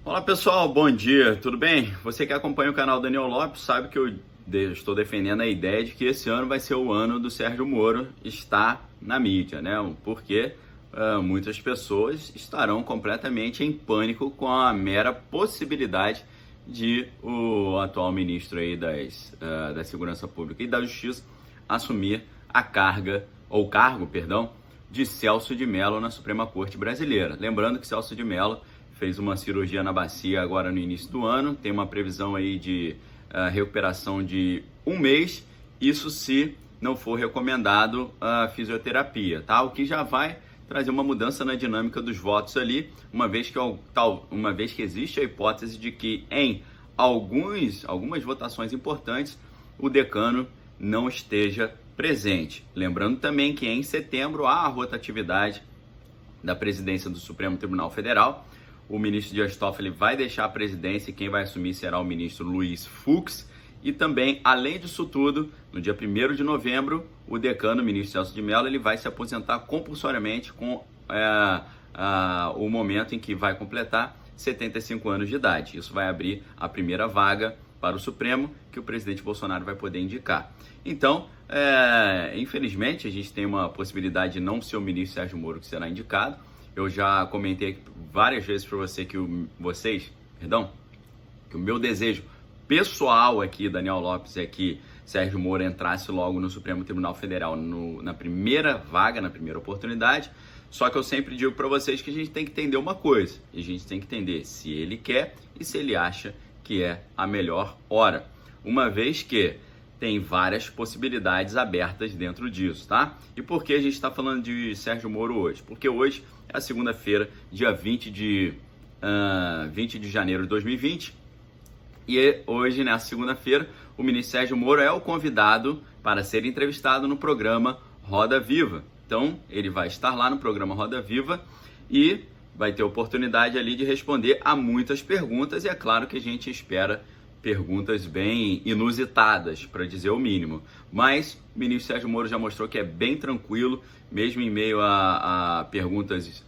Olá pessoal, bom dia, tudo bem? Você que acompanha o canal Daniel Lopes sabe que eu estou defendendo a ideia de que esse ano vai ser o ano do Sérgio Moro estar na mídia, né? Porque muitas pessoas estarão completamente em pânico com a mera possibilidade de o atual ministro aí da Segurança Pública e da Justiça assumir a cargo, de Celso de Mello na Suprema Corte Brasileira. Lembrando que Celso de Mello fez uma cirurgia na bacia agora no início do ano, tem uma previsão aí de recuperação de um mês, isso se não for recomendado a fisioterapia, tá? O que já vai trazer uma mudança na dinâmica dos votos ali, uma vez que existe a hipótese de que em algumas votações importantes o decano não esteja presente. Lembrando também que em setembro há a rotatividade da presidência do Supremo Tribunal Federal. O ministro Dias Toffoli vai deixar a presidência e quem vai assumir será o ministro Luiz Fux. E também, além disso tudo, no dia 1º de novembro, o decano, o ministro Celso de Mello, ele vai se aposentar compulsoriamente com o momento em que vai completar 75 anos de idade. Isso vai abrir a primeira vaga para o Supremo, que o presidente Bolsonaro vai poder indicar. Então, infelizmente, a gente tem uma possibilidade de não ser o ministro Sérgio Moro que será indicado. Eu já comentei várias vezes para você que o meu desejo pessoal aqui, Daniel Lopes, é que Sérgio Moro entrasse logo no Supremo Tribunal Federal na primeira vaga, na primeira oportunidade. Só que eu sempre digo para vocês que a gente tem que entender uma coisa. A gente tem que entender se ele quer e se ele acha que é a melhor hora. Uma vez que tem várias possibilidades abertas dentro disso, tá? E por que a gente está falando de Sérgio Moro hoje? Porque hoje é a segunda-feira, dia 20 de janeiro de 2020, e hoje, nessa segunda-feira, o ministro Sérgio Moro é o convidado para ser entrevistado no programa Roda Viva. Então, ele vai estar lá no programa Roda Viva e vai ter oportunidade ali de responder a muitas perguntas, e é claro que a gente espera perguntas bem inusitadas, para dizer o mínimo. Mas o ministro Sérgio Moro já mostrou que é bem tranquilo, mesmo em meio a perguntas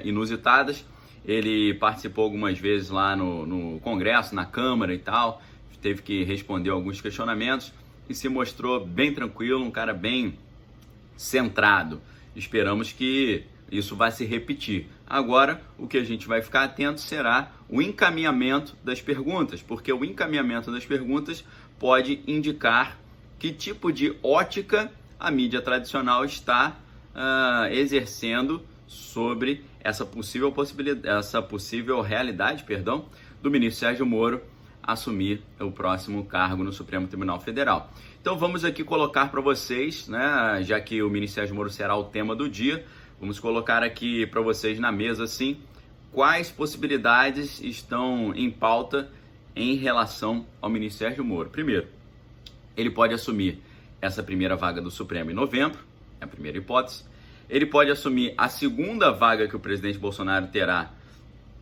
inusitadas. Ele participou algumas vezes lá no Congresso, na Câmara e tal, teve que responder alguns questionamentos e se mostrou bem tranquilo, um cara bem centrado. Esperamos que isso vai se repetir. Agora, o que a gente vai ficar atento será o encaminhamento das perguntas, porque o encaminhamento das perguntas pode indicar que tipo de ótica a mídia tradicional está exercendo sobre essa possível realidade, do ministro Sérgio Moro assumir o próximo cargo no Supremo Tribunal Federal. Então vamos aqui colocar para vocês, né, já que o ministro Sérgio Moro será o tema do dia, vamos colocar aqui para vocês na mesa, assim, quais possibilidades estão em pauta em relação ao ministro Sérgio Moro. Primeiro, ele pode assumir essa primeira vaga do Supremo em novembro, é a primeira hipótese. Ele pode assumir a segunda vaga que o presidente Bolsonaro terá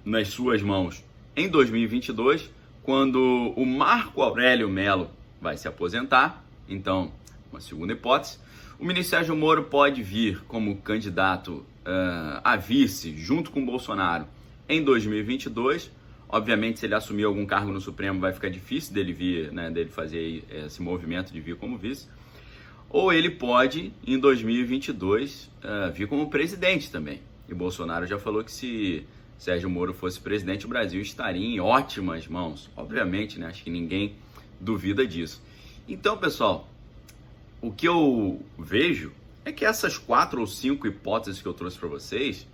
nas suas mãos em 2022, quando o Marco Aurélio Mello vai se aposentar. Então, uma segunda hipótese. O ministro Sérgio Moro pode vir como candidato a vice junto com Bolsonaro em 2022. Obviamente, se ele assumir algum cargo no Supremo, vai ficar difícil dele vir, né, dele fazer esse movimento de vir como vice. Ou ele pode, em 2022, vir como presidente também. E Bolsonaro já falou que se Sérgio Moro fosse presidente, o Brasil estaria em ótimas mãos. Obviamente, né? Acho que ninguém duvida disso. Então, pessoal, o que eu vejo é que essas 4 ou 5 hipóteses que eu trouxe para vocês,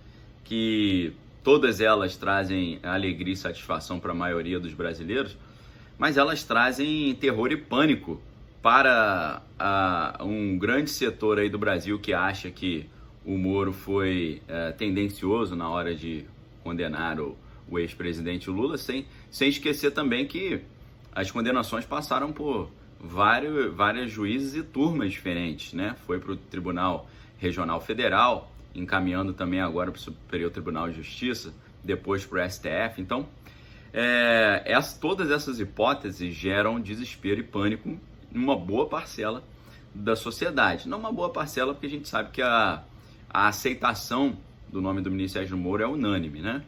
que todas elas trazem alegria e satisfação para a maioria dos brasileiros, mas elas trazem terror e pânico para um grande setor aí do Brasil que acha que o Moro foi tendencioso na hora de condenar o ex-presidente Lula, sem esquecer também que as condenações passaram por vários juízes e turmas diferentes, né? Foi para o Tribunal Regional Federal, encaminhando também agora para o Superior Tribunal de Justiça, depois para o STF. Então, todas essas hipóteses geram desespero e pânico em uma boa parcela da sociedade. Não uma boa parcela, porque a gente sabe que a aceitação do nome do ministro Sérgio Moro é unânime, né?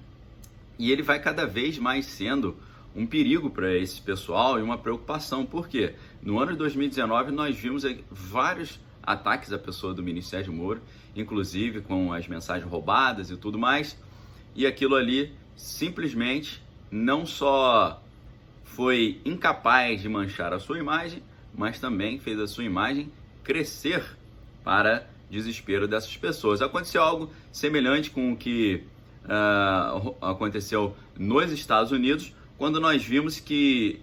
E ele vai cada vez mais sendo um perigo para esse pessoal e uma preocupação. Por quê? No ano de 2019 nós vimos vários ataques à pessoa do ministro Sérgio Moro, inclusive com as mensagens roubadas e tudo mais, e aquilo ali simplesmente não só foi incapaz de manchar a sua imagem, mas também fez a sua imagem crescer para desespero dessas pessoas. Aconteceu algo semelhante com o que aconteceu nos Estados Unidos, quando nós vimos que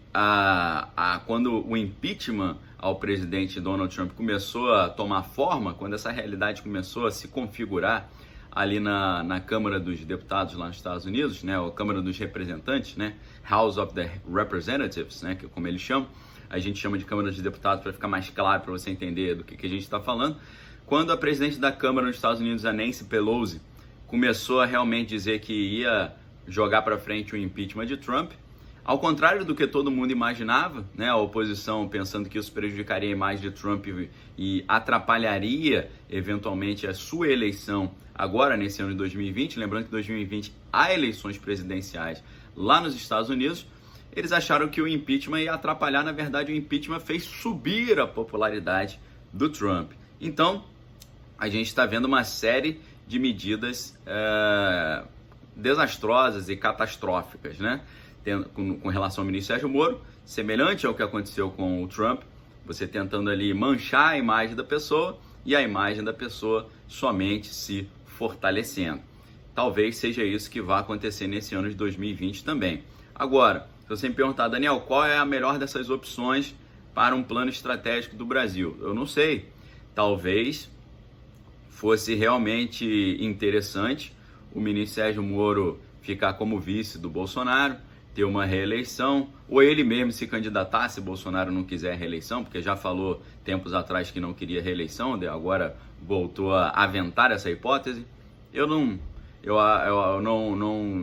quando o impeachment ao presidente Donald Trump começou a tomar forma, quando essa realidade começou a se configurar ali na Câmara dos Deputados lá nos Estados Unidos, né, ou Câmara dos Representantes, né, House of the Representatives, né, que é como eles chamam, a gente chama de Câmara dos Deputados para ficar mais claro, para você entender do que a gente está falando. Quando a presidente da Câmara nos Estados Unidos, a Nancy Pelosi, começou a realmente dizer que ia jogar para frente o impeachment de Trump, ao contrário do que todo mundo imaginava, né, a oposição pensando que isso prejudicaria a imagem de Trump e atrapalharia eventualmente a sua eleição agora nesse ano de 2020, lembrando que em 2020 há eleições presidenciais lá nos Estados Unidos, eles acharam que o impeachment ia atrapalhar. Na verdade, o impeachment fez subir a popularidade do Trump. Então, a gente está vendo uma série de medidas desastrosas e catastróficas, né? Com relação ao ministro Sérgio Moro, semelhante ao que aconteceu com o Trump, você tentando ali manchar a imagem da pessoa e a imagem da pessoa somente se fortalecendo. Talvez seja isso que vai acontecer nesse ano de 2020 também. Agora, se você me perguntar, Daniel, qual é a melhor dessas opções para um plano estratégico do Brasil? Eu não sei. Talvez fosse realmente interessante o ministro Sérgio Moro ficar como vice do Bolsonaro, ter uma reeleição, ou ele mesmo se candidatar se Bolsonaro não quiser reeleição, porque já falou tempos atrás que não queria reeleição, agora voltou a aventar essa hipótese. Eu não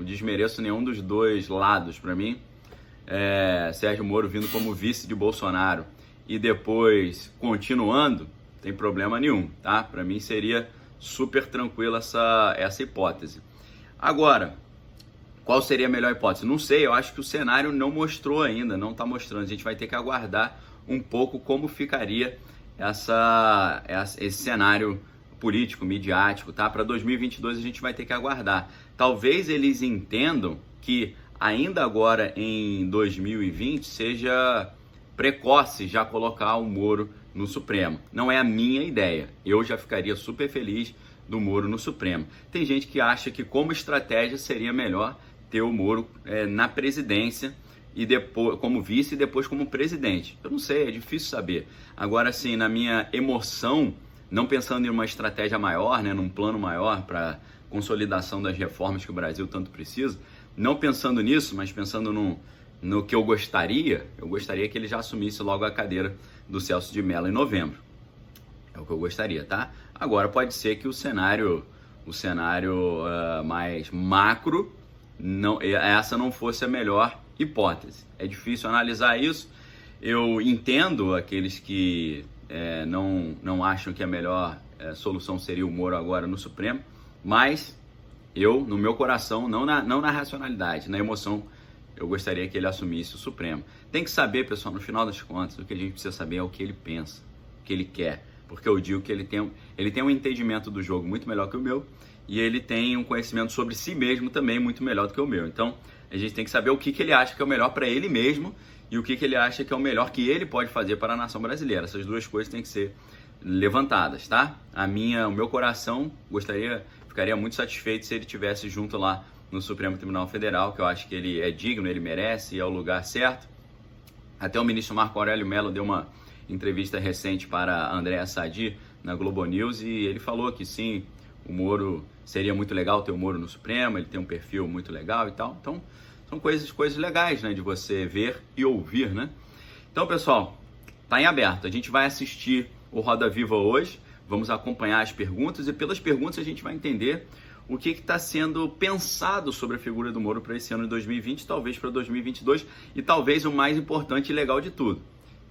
desmereço nenhum dos dois lados. Para mim, Sérgio Moro vindo como vice de Bolsonaro e depois continuando, não tem problema nenhum, tá? Para mim seria super tranquila essa hipótese. Agora, qual seria a melhor hipótese? Não sei, eu acho que o cenário não mostrou ainda, não está mostrando. A gente vai ter que aguardar um pouco como ficaria esse cenário político, midiático, tá? Para 2022 a gente vai ter que aguardar. Talvez eles entendam que ainda agora em 2020 seja precoce já colocar o Moro no Supremo. Não é a minha ideia. Eu já ficaria super feliz do Moro no Supremo. Tem gente que acha que como estratégia seria melhor ter o Moro na presidência e depois como vice e depois como presidente. Eu não sei, é difícil saber. Agora, assim, na minha emoção, não pensando em uma estratégia maior, né, num plano maior para consolidação das reformas que o Brasil tanto precisa, não pensando nisso, mas pensando no que eu gostaria que ele já assumisse logo a cadeira do Celso de Mello em novembro. É o que eu gostaria, tá? Agora, pode ser que o cenário mais macro, essa não fosse a melhor hipótese. É difícil analisar isso. Eu entendo aqueles que não acham que a melhor solução seria o Moro agora no Supremo, mas eu, no meu coração, não na racionalidade, na emoção, eu gostaria que ele assumisse o Supremo. Tem que saber, pessoal, no final das contas, o que a gente precisa saber é o que ele pensa, o que ele quer. Porque eu digo que ele tem um entendimento do jogo muito melhor que o meu e ele tem um conhecimento sobre si mesmo também muito melhor do que o meu. Então, a gente tem que saber o que ele acha que é o melhor para ele mesmo e o que ele acha que é o melhor que ele pode fazer para a nação brasileira. Essas duas coisas têm que ser levantadas, tá? O meu coração ficaria muito satisfeito se ele estivesse junto lá no Supremo Tribunal Federal, que eu acho que ele é digno, ele merece, é o lugar certo. Até o ministro Marco Aurélio Mello deu uma entrevista recente para a Andréa Sadi na Globo News e ele falou que sim, o Moro seria muito legal ter o Moro no Supremo, ele tem um perfil muito legal e tal. Então, são coisas legais, né, de você ver e ouvir, né? Então, pessoal, tá em aberto. A gente vai assistir o Roda Viva hoje, vamos acompanhar as perguntas e pelas perguntas a gente vai entender o que está sendo pensado sobre a figura do Moro para esse ano de 2020, talvez para 2022 e talvez o mais importante e legal de tudo.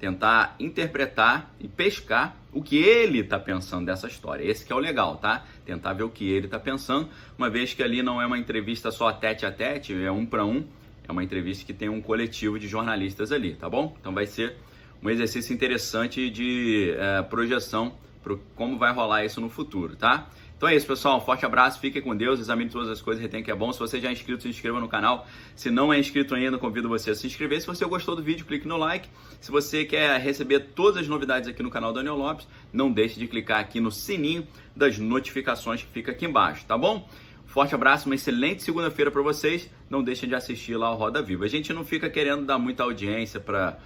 tentar interpretar e pescar o que ele está pensando dessa história. Esse que é o legal, tá? Tentar ver o que ele está pensando, uma vez que ali não é uma entrevista só tete a tete, é um para um, é uma entrevista que tem um coletivo de jornalistas ali, tá bom? Então vai ser um exercício interessante de projeção para como vai rolar isso no futuro, tá? Então é isso, pessoal. Um forte abraço, fiquem com Deus, examine todas as coisas, retém que é bom. Se você já é inscrito, se inscreva no canal. Se não é inscrito ainda, convido você a se inscrever. Se você gostou do vídeo, clique no like. Se você quer receber todas as novidades aqui no canal Daniel Lopes, não deixe de clicar aqui no sininho das notificações que fica aqui embaixo, tá bom? Forte abraço, uma excelente segunda-feira para vocês. Não deixem de assistir lá o Roda Viva. A gente não fica querendo dar muita audiência para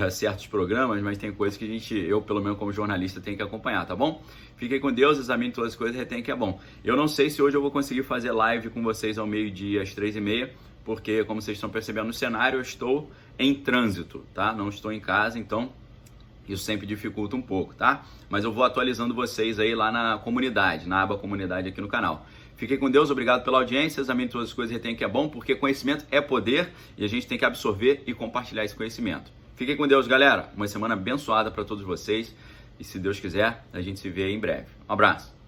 certos programas, mas tem coisas que eu pelo menos como jornalista, tenho que acompanhar, tá bom? Fiquem com Deus, examine todas as coisas, retém que é bom. Eu não sei se hoje eu vou conseguir fazer live com vocês ao meio-dia, às 3h30, porque, como vocês estão percebendo no cenário, eu estou em trânsito, tá? Não estou em casa, então isso sempre dificulta um pouco, tá? Mas eu vou atualizando vocês aí lá na comunidade, na aba comunidade aqui no canal. Fiquem com Deus, obrigado pela audiência, examine todas as coisas, retém que é bom, porque conhecimento é poder e a gente tem que absorver e compartilhar esse conhecimento. Fiquem com Deus, galera. Uma semana abençoada para todos vocês. E se Deus quiser, a gente se vê aí em breve. Um abraço.